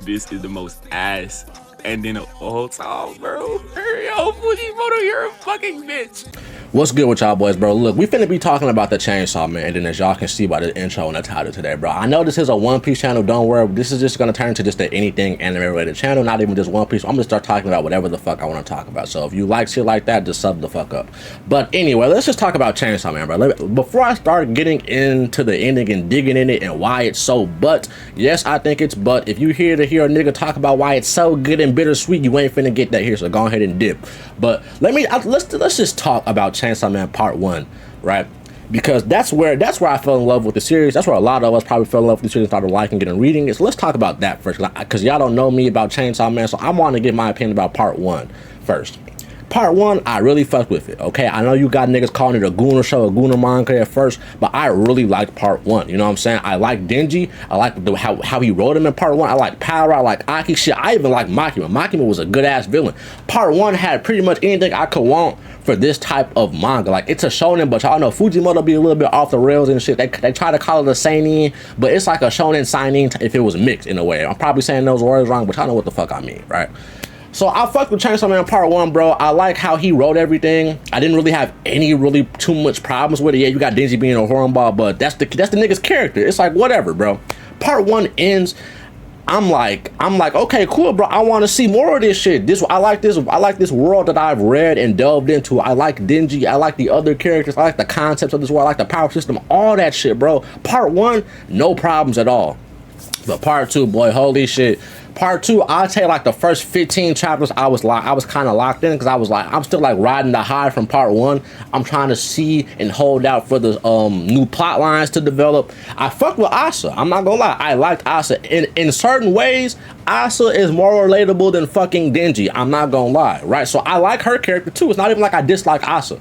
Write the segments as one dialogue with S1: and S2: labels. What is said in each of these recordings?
S1: this is the most ass ending of all time, bro. Yo, Fujimoto, you're a fucking bitch.
S2: What's good with y'all boys, bro? Look, we finna be talking about the Chainsaw Man, and then as y'all can see by the intro and the title today, bro, I know this is a One Piece channel, don't worry. This is just gonna turn into just an anything anime related channel, not even just One Piece. I'm gonna start talking about whatever the fuck I wanna talk about. So if you like shit like that, just sub the fuck up. But anyway, let's just talk about Chainsaw Man, bro. Before I start getting into the ending and digging in it and why it's so butt, yes, I think it's butt. If you hear a nigga talk about why it's so good and bittersweet, you ain't finna get that here, so go ahead and dip. But let's just talk about Chainsaw Man Part 1, right? Because that's where I fell in love with the series. That's where a lot of us probably fell in love with the series and started liking it and reading it. So let's talk about that first, because y'all don't know me about Chainsaw Man, so I want to get my opinion about Part 1 first. Part 1, I really fucked with it, okay? I know you got niggas calling it a Gooner show, a Gooner manga at first, but I really liked Part 1, you know what I'm saying? I like Denji, I like how he wrote him in Part 1, I like Power, I like Aki, shit, I even like Makima. Makima was a good-ass villain. Part 1 had pretty much anything I could want for this type of manga. Like, it's a shonen, but y'all know Fujimoto be a little bit off the rails and shit. They try to call it a seinen, but it's like a shonen seinen if it was mixed in a way. I'm probably saying those words wrong, but y'all know what the fuck I mean, right? So I fucked with Chainsaw Man Part 1, bro. I like how he wrote everything. I didn't really have any really too much problems with it. Yeah, you got Denji being a hornball, but that's the nigga's character. It's like, whatever, bro. Part 1 ends. I'm like, okay, cool, bro. I want to see more of this shit. I like this world that I've read and delved into. I like Denji. I like the other characters. I like the concepts of this world. I like the power system. All that shit, bro. Part 1, no problems at all. But Part 2, boy, holy shit. Part 2, I'd say like the first 15 chapters, I was kind of locked in, because I was like, I'm still like riding the high from Part 1. I'm trying to see and hold out for the new plot lines to develop. I fucked with Asa. I'm not gonna lie, I liked Asa. In certain ways, Asa is more relatable than fucking Denji. I'm not gonna lie, right? So I like her character too. It's not even like I dislike Asa.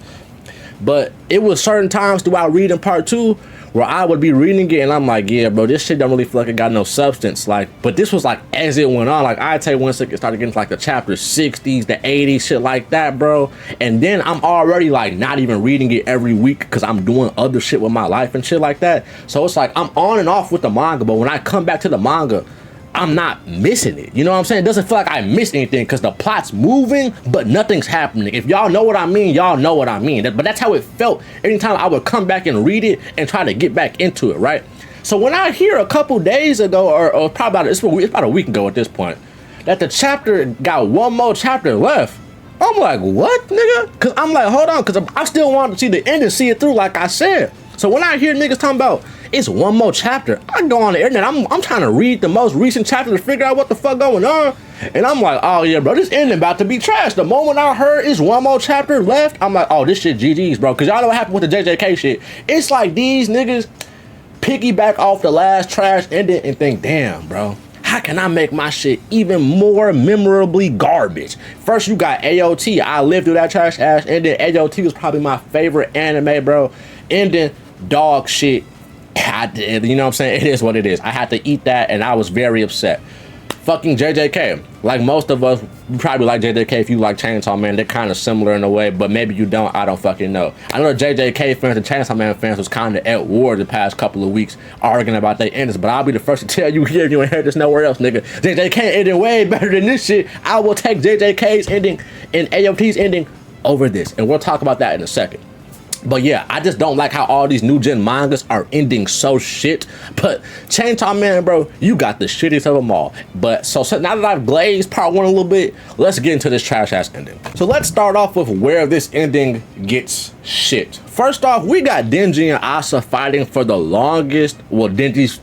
S2: But it was certain times throughout reading Part 2 where I would be reading it and I'm like, yeah, bro, this shit don't really feel like it got no substance. Like, but this was like as it went on. Like, I'd say once it started getting to like the chapter 60s, the 80s, shit like that, bro. And then I'm already like not even reading it every week because I'm doing other shit with my life and shit like that. So it's like I'm on and off with the manga, but when I come back to the manga, I'm not missing it. You know what I'm saying? It doesn't feel like I missed anything because the plot's moving, but nothing's happening. If y'all know what I mean, y'all know what I mean. But that's how it felt anytime I would come back and read it and try to get back into it, right? So when I hear a couple days ago, or probably it's about a week ago at this point, that the chapter got one more chapter left, I'm like, what, nigga? Because I'm like, hold on, because I still want to see the end and see it through, like I said. So when I hear niggas talking about it's one more chapter, I go on the internet, I'm trying to read the most recent chapter to figure out what the fuck going on. And I'm like, oh yeah, bro, this ending about to be trash. The moment I heard it's one more chapter left, I'm like, oh, this shit GG's, bro. Because y'all know what happened with the JJK shit. It's like these niggas piggyback off the last trash ending and think, damn, bro, how can I make my shit even more memorably garbage? First, you got AOT. I lived through that trash ass ending. AOT was probably my favorite anime, bro. Ending dog shit. You know what I'm saying? It is what it is. I had to eat that and I was very upset. Fucking JJK. Like most of us, you probably like JJK if you like Chainsaw Man. They're kind of similar in a way, but maybe you don't. I don't fucking know. I know the JJK fans and Chainsaw Man fans was kind of at war the past couple of weeks arguing about their endings, but I'll be the first to tell you here if you ain't heard this nowhere else, nigga. JJK ending way better than this shit. I will take JJK's ending and AOT's ending over this, and we'll talk about that in a second. But yeah, I just don't like how all these new gen mangas are ending so shit. But Chainsaw Man, bro, you got the shittiest of them all. But so now that I've glazed Part 1 a little bit, let's get into this trash ass ending. So let's start off with where this ending gets shit. First off, we got Denji and Asa fighting for the longest. Well, Denji's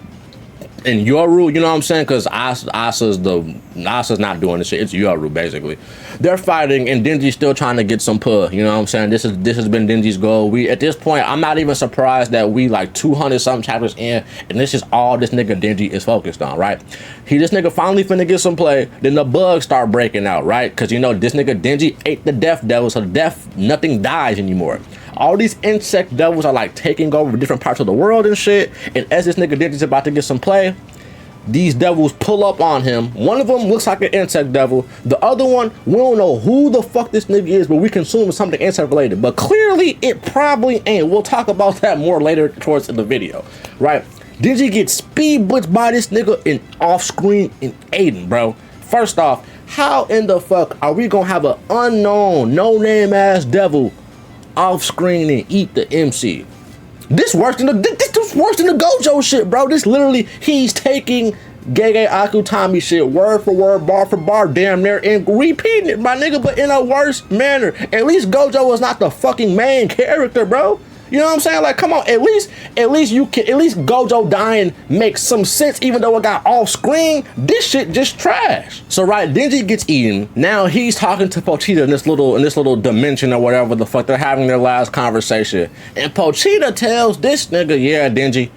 S2: in Yoru, you know what I'm saying? Because Asa's not doing this shit. It's Yoru, basically. They're fighting, and Denji's still trying to get some puh. You know what I'm saying? This has been Denji's goal. At this point, I'm not even surprised that we like 200 something chapters in, and this is all this nigga Denji is focused on, right? This nigga finally finna get some play. Then the bugs start breaking out, right? Because you know this nigga Denji ate the death devil, so nothing dies anymore. All these insect devils are like taking over different parts of the world and shit. And as this nigga Denji's about to get some play, these devils pull up on him. One of them looks like an insect devil. The other one, we don't know who the fuck this nigga is, but we can assume it's something insect related. But clearly, it probably ain't. We'll talk about that more later towards the video, right? Denji gets speed blitzed by this nigga in off screen in Aiden, bro. First off, how in the fuck are we gonna have an unknown, no name ass devil off screen and eat the MC? This worse than the Gojo shit, bro. This literally, he's taking Gege Akutami shit word for word, bar for bar, damn near, and repeating it, my nigga, but in a worse manner. At least Gojo was not the fucking main character, bro. You know what I'm saying? Like, come on, at least Gojo dying makes some sense, even though it got off screen. This shit just trash. So right, Denji gets eaten. Now he's talking to Pochita in this little dimension or whatever the fuck. They're having their last conversation. And Pochita tells this nigga, yeah, Denji,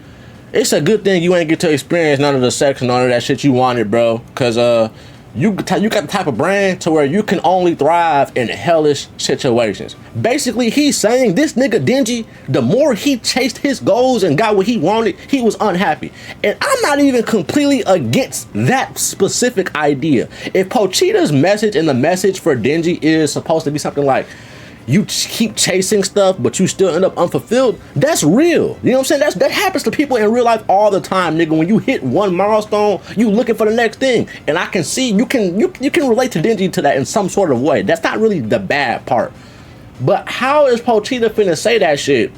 S2: it's a good thing you ain't get to experience none of the sex and none of that shit you wanted, bro. Cause you got the type of brain to where you can only thrive in hellish situations. Basically, he's saying this nigga Denji, the more he chased his goals and got what he wanted, he was unhappy. And I'm not even completely against that specific idea. If Pochita's message and the message for Denji is supposed to be something like, you keep chasing stuff, but you still end up unfulfilled, that's real. You know what I'm saying? That happens to people in real life all the time, nigga. When you hit one milestone, you looking for the next thing. And I can see, you can relate to Denji to that in some sort of way. That's not really the bad part. But how is Pochita finna say that shit,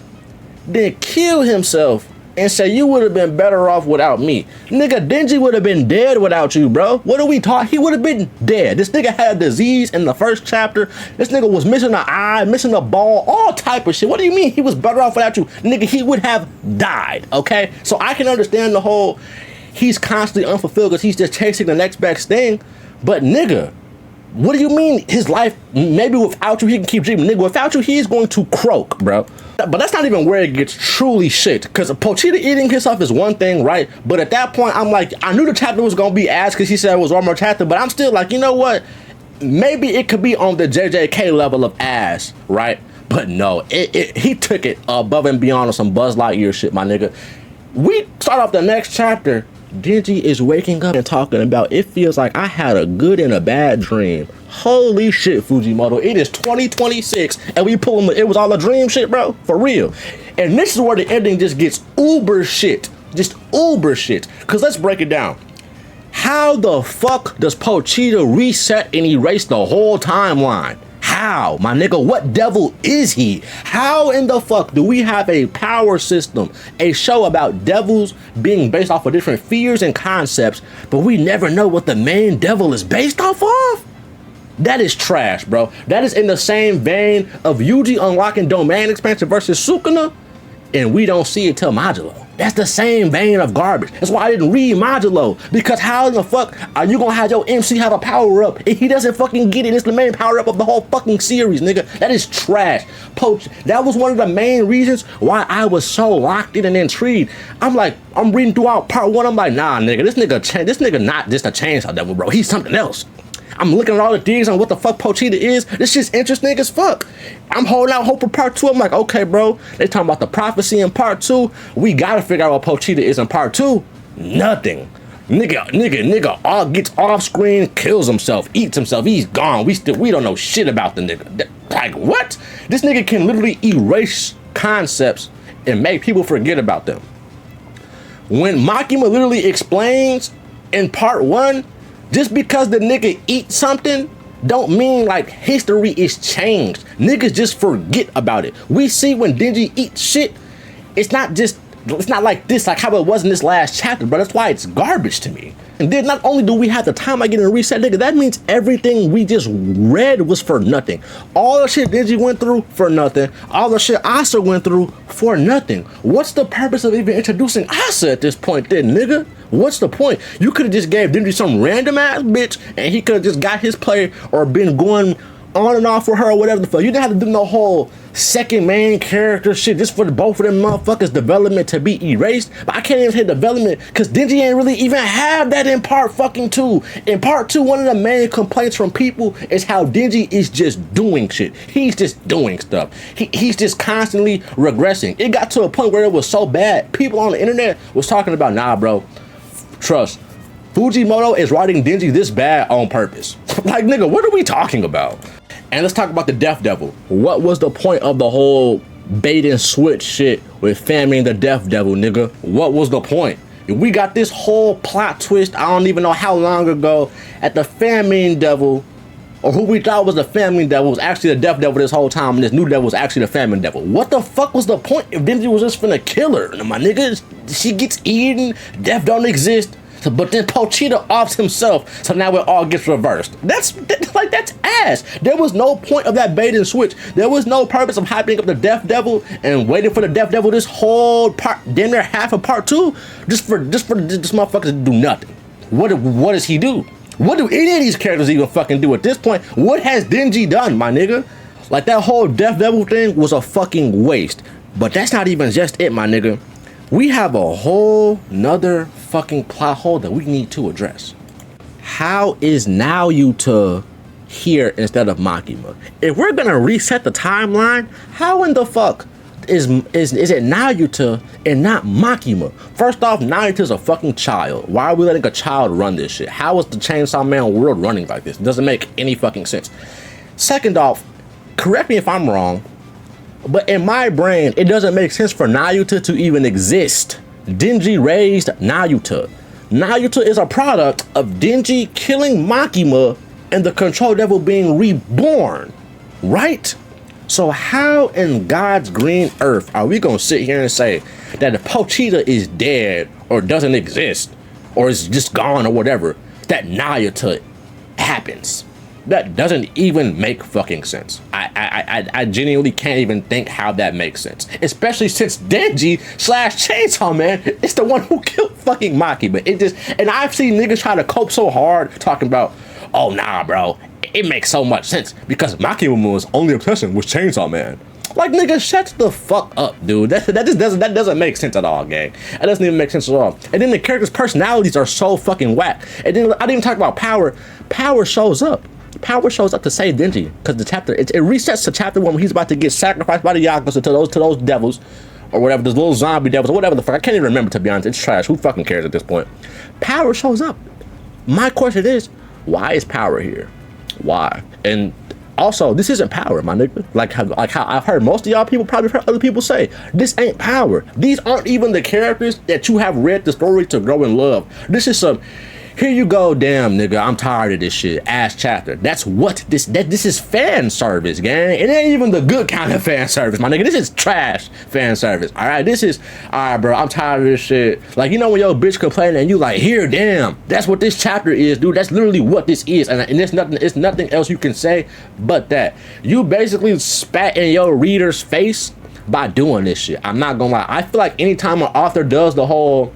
S2: then kill himself and say you would have been better off without me? Nigga, Denji would have been dead without you, bro. What are we talking? He would have been dead. This nigga had a disease in the first chapter. This nigga was missing an eye, missing a ball, all type of shit. What do you mean he was better off without you? Nigga, he would have died, okay? So I can understand the whole, he's constantly unfulfilled because he's just chasing the next best thing. But nigga, what do you mean his life, maybe without you, he can keep dreaming? Nigga, without you, he is going to croak, bro. But that's not even where it gets truly shit. Because Pochita eating himself is one thing, right? But at that point, I'm like, I knew the chapter was going to be ass because he said it was one more chapter. But I'm still like, you know what? Maybe it could be on the JJK level of ass, right? But no, he took it above and beyond on some Buzz Lightyear shit, my nigga. We start off the next chapter. Denji is waking up and talking about, it feels like I had a good and a bad dream. Holy shit, Fujimoto. It is 2026 and we pulling, it was all a dream shit, bro. For real. And this is where the ending just gets uber shit. Just uber shit. Cause let's break it down. How the fuck does Pochita reset and erase the whole timeline? How, my nigga? What devil is he? How in the fuck do we have a power system, a show about devils being based off of different fears and concepts, but we never know what the main devil is based off of? That is trash, bro. That is in the same vein of Yuji unlocking domain expansion versus Sukuna, and we don't see it till Modulo. That's the same vein of garbage. That's why I didn't read Modulo, because how in the fuck are you gonna have your MC have a power up if he doesn't fucking get it? It's the main power up of the whole fucking series, nigga. That is trash. That was one of the main reasons why I was so locked in and intrigued. I'm like, I'm reading throughout part one. I'm like, nah, nigga, this nigga not just a chainsaw devil, bro. He's something else. I'm looking at all the digs on what the fuck Pochita is. This shit's interesting as fuck. I'm holding out hope for part two. I'm like, okay, bro. They talking about the prophecy in part two. We gotta figure out what Pochita is in part two. Nothing. Nigga all gets off screen, kills himself, eats himself. He's gone. We don't know shit about the nigga. Like, what? This nigga can literally erase concepts and make people forget about them. When Makima literally explains in part one, just because the nigga eats something don't mean like history is changed. Niggas just forget about it. We see when Denji eats shit, it's not like this, like how it was in this last chapter, but that's why it's garbage to me. And then not only do we have the time I get in reset, nigga, that means everything we just read was for nothing. All the shit Denji went through for nothing. All the shit Asa went through for nothing. What's the purpose of even introducing Asa at this point then, nigga? What's the point? You could have just gave Denji some random ass bitch and he could have just got his play or been going on and off with her or whatever the fuck. You didn't have to do no whole second main character shit just for both of them motherfuckers' development to be erased. But I can't even say development because Denji ain't really even have that in part fucking two. In part two, one of the main complaints from people is how Denji is just doing shit. He's just doing stuff. He's just constantly regressing. It got to a point where it was so bad, people on the internet was talking about, nah, bro, trust, Fujimoto is writing Denji this bad on purpose. Like, nigga, what are we talking about? And let's talk about the Death Devil. What was the point of the whole bait and switch shit with Famine the Death Devil, nigga. What was the point? We got this whole plot twist, I don't even know how long ago, at the Famine Devil, or who we thought was the Famine Devil was actually the Death Devil this whole time, and this new devil was actually the Famine Devil. What the fuck was the point if Denji was just finna kill her? My nigga, she gets eaten, death don't exist, but then Pochita offs himself, so now it all gets reversed. That's ass. There was no point of that bait and switch. There was no purpose of hyping up the Death Devil and waiting for the Death Devil this whole part, damn near half of part 2, just for this motherfucker to do nothing. What does he do? What do any of these characters even fucking do at this point? What has Denji done, my nigga? Like, that whole Death Devil thing was a fucking waste. But that's not even just it, my nigga. We have a whole nother fucking plot hole that we need to address. How is Naruto here instead of Makima? If we're gonna reset the timeline, how in the fuck is it Naruto and not Makima? First off, Naruto's a fucking child. Why are we letting a child run this shit? How is the Chainsaw Man world running like this? It doesn't make any fucking sense. Second off, correct me if I'm wrong, but in my brain, it doesn't make sense for Naruto to even exist. Denji raised Naruto. Naruto is a product of Denji killing Makima and the Control Devil being reborn, right? So how in God's green earth are we gonna sit here and say that if Pochita is dead or doesn't exist or is just gone or whatever, that Naruto happens? That doesn't even make fucking sense. I genuinely can't even think how that makes sense. Especially since Denji / Chainsaw Man is the one who killed fucking Maki. But and I've seen niggas try to cope so hard talking about, oh nah bro, it makes so much sense because Makima's only obsession was Chainsaw Man. Like, nigga, shut the fuck up, dude. That doesn't make sense at all, gang. That doesn't even make sense at all. And then the characters' personalities are so fucking whack. And then I didn't even talk about Power. Power shows up. Power shows up to save Denji because the chapter it resets to chapter 1 when he's about to get sacrificed by the Yakuza to those devils or whatever, those little zombie devils or whatever the fuck. I can't even remember, to be honest. It's trash. Who fucking cares at this point? Power shows up. My question is, why is Power here? Why? And also, this isn't Power, my nigga. Like how I've heard most of y'all people probably heard other people say, this ain't Power. These aren't even the characters that you have read the story to grow in love. This is some, here you go, damn nigga, I'm tired of this shit, ass chapter. That's what this is fan service, gang. It ain't even the good kind of fan service, my nigga. This is trash fan service. Alright, this is, alright bro, I'm tired of this shit. Like, you know when your bitch complaining and you like, here, damn, that's what this chapter is, dude. That's literally what this is. And it's nothing else you can say but that. You basically spat in your reader's face by doing this shit. I'm not gonna lie. I feel like anytime an author does the whole,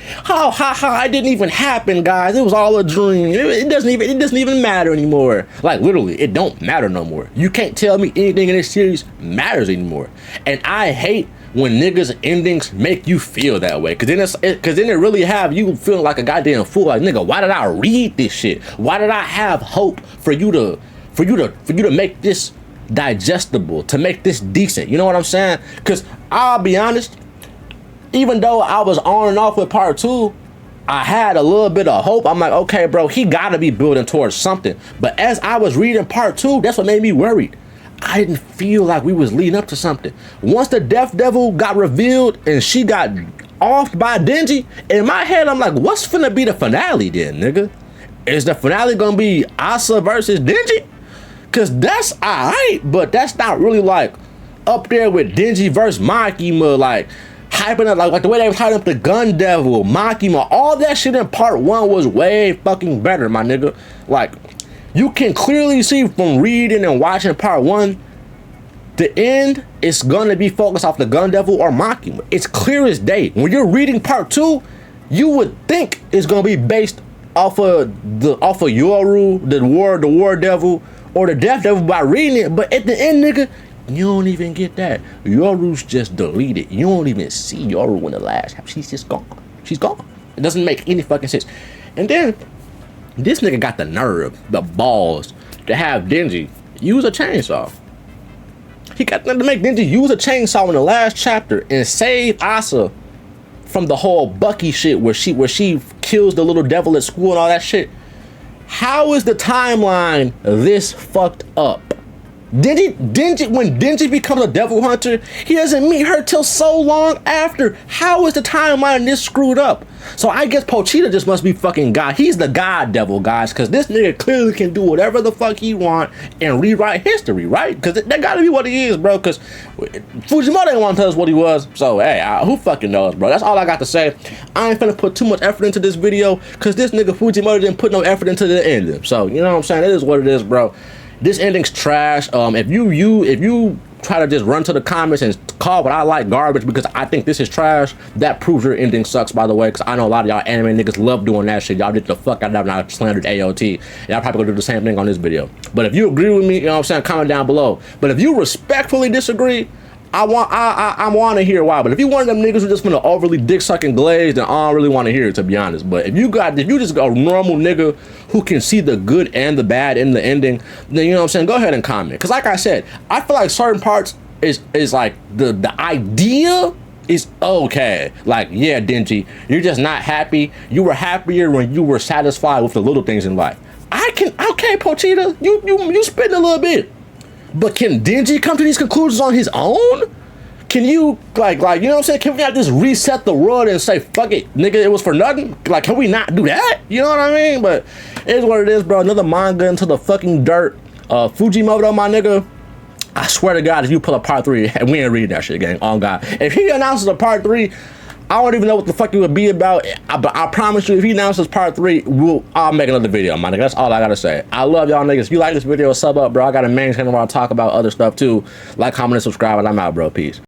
S2: it didn't even happen, guys, it was all a dream, it doesn't even matter anymore. Like, literally, it don't matter no more. You can't tell me anything in this series matters anymore. And I hate when niggas endings make you feel that way, because then it really have you feeling like a goddamn fool. Like, nigga, why did I read this shit? Why did I have hope for you to make this digestible, to make this decent? You know what I'm saying? Because I'll be honest, even though I was on and off with part 2, I had a little bit of hope. I'm like, okay, bro, he gotta be building towards something. But as I was reading part 2, that's what made me worried. I didn't feel like we was leading up to something. Once the Death Devil got revealed and she got offed by Denji, in my head, I'm like, what's finna be the finale then, nigga? Is the finale gonna be Asa versus Denji? Cause that's alright, but that's not really like up there with Denji versus Makima, like hyping up, like the way they were hyping up the Gun Devil, Makima, all that shit in part 1 was way fucking better, my nigga. Like, you can clearly see from reading and watching part 1, the end is gonna be focused off the Gun Devil or Makima. It's clear as day. When you're reading part 2, you would think it's gonna be based off of Yoru, the War Devil, or the Death Devil by reading it, but at the end, nigga, you don't even get that. Yoru's just deleted. You don't even see Yoru in the last chapter. She's just gone. She's gone. It doesn't make any fucking sense. And then this nigga got the nerve, the balls, to have Denji use a chainsaw. He got to make Denji use a chainsaw in the last chapter and save Asa from the whole Bucky shit where she kills the little devil at school and all that shit. How is the timeline this fucked up? When Denji becomes a devil hunter, he doesn't meet her till so long after. How is the timeline this screwed up? So I guess Pochita just must be fucking God. He's the God devil, guys, because this nigga clearly can do whatever the fuck he want and rewrite history, right? Because that gotta be what he is, bro, because Fujimoto didn't want to tell us what he was. So, hey, who fucking knows, bro? That's all I got to say. I ain't finna put too much effort into this video because this nigga Fujimoto didn't put no effort into the ending. So, you know what I'm saying? It is what it is, bro. This ending's trash. If you try to just run to the comments and call what I like garbage because I think this is trash, that proves your ending sucks, by the way, because I know a lot of y'all anime niggas love doing that shit. Y'all did the fuck out of that when I slandered AOT. Y'all probably gonna do the same thing on this video. But if you agree with me, you know what I'm saying, comment down below. But if you respectfully disagree, I want to hear why. But if you one of them niggas who just finna overly dick sucking glaze, then I don't really want to hear it, to be honest. But if you just a normal nigga who can see the good and the bad in the ending, then you know what I'm saying, go ahead and comment. Because like I said, I feel like certain parts is like the idea is okay. Like, yeah, Denji, you're just not happy. You were happier when you were satisfied with the little things in life. Okay, Pochita, you spitting a little bit. But can Denji come to these conclusions on his own? Can you, like, you know what I'm saying? Can we not just reset the world and say, fuck it, nigga, it was for nothing? Like, can we not do that? You know what I mean? But it is what it is, bro. Another manga into the fucking dirt. Fujimoto, my nigga, I swear to God, if you pull a part 3, we ain't reading that shit, gang. On God. If he announces a part 3, I don't even know what the fuck it would be about. But I promise you, if he announces part 3, I'll make another video, my nigga. That's all I gotta say. I love y'all niggas. If you like this video, sub up, bro. I got a main channel where I talk about other stuff too. Like, comment, and subscribe, and I'm out, bro. Peace.